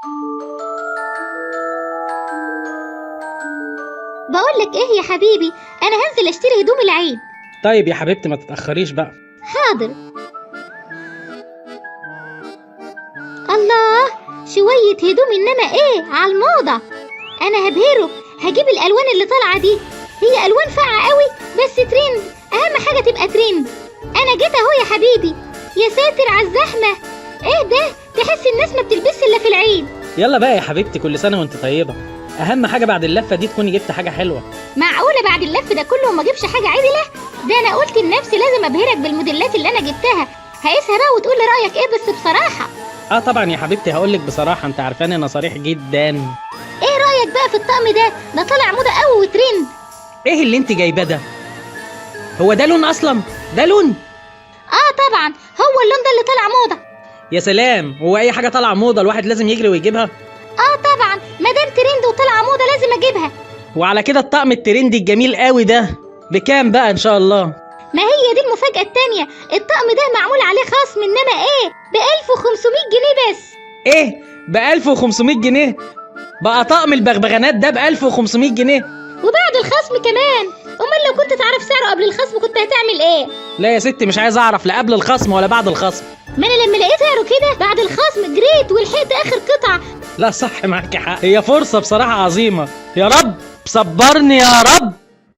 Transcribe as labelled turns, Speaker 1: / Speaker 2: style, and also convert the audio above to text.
Speaker 1: بقولك ايه يا حبيبي، انا هنزل اشتري هدوم العيد.
Speaker 2: طيب يا حبيبتي ما تتأخريش بقى.
Speaker 1: حاضر. الله، شوية هدوم انما ايه على الموضة. انا هبهره، هجيب الالوان اللي طالعة دي، هي الوان فاقعة قوي بس ترند، اهم حاجة تبقى ترند. انا جيت اهو يا حبيبي. يا ساتر على الزحمة، ايه ده، تحس الناس ما بتلبسش الا في العيد.
Speaker 2: يلا بقى يا حبيبتي، كل سنة وانت طيبة. اهم حاجة بعد اللفة دي تكوني جبت حاجة حلوة.
Speaker 1: معقولة بعد اللف ده كله وما اجيبش حاجة عدلة؟ ده انا قلت لنفسي لازم ابهرك بالموديلات اللي انا جبتها. هقيسها بقى وتقول لي رايك ايه بس بصراحة.
Speaker 2: طبعا يا حبيبتي هقولك بصراحة، انت عارفاني انا صريح جدا.
Speaker 1: ايه رايك بقى في الطقم ده طالع موضة قوي وترند.
Speaker 2: ايه اللي انت جايباه ده؟ هو ده لون اصلا؟ ده لون؟
Speaker 1: طبعا هو اللون ده اللي طالع موضة.
Speaker 2: يا سلام، هو اي حاجة طالعة موضة الواحد لازم يجري ويجيبها؟
Speaker 1: طبعا ما دام ترند وطالعة موضة لازم اجيبها.
Speaker 2: وعلى كده الطقم الترندي الجميل قوي ده بكام بقى ان شاء الله؟
Speaker 1: ما هي دي المفاجأة التانية، الطقم ده معمول عليه خصم انما ايه ب1500 جنيه بس.
Speaker 2: ايه، ب1500 جنيه؟ بقى طقم البغبغانات ده ب1500 جنيه؟
Speaker 1: وبعد الخصم كمان. امال لو كنت تعرف سعره قبل الخصم كنت هتعمل ايه؟
Speaker 2: لا يا ستي مش عايز اعرف لا قبل الخصم ولا بعد الخصم.
Speaker 1: ما انا لما لقيت سعره كده بعد الخصم جريت ولحقت اخر قطعة.
Speaker 2: لا صح، معاكي حق، هي فرصة بصراحة عظيمة. يا رب صبرني يا رب.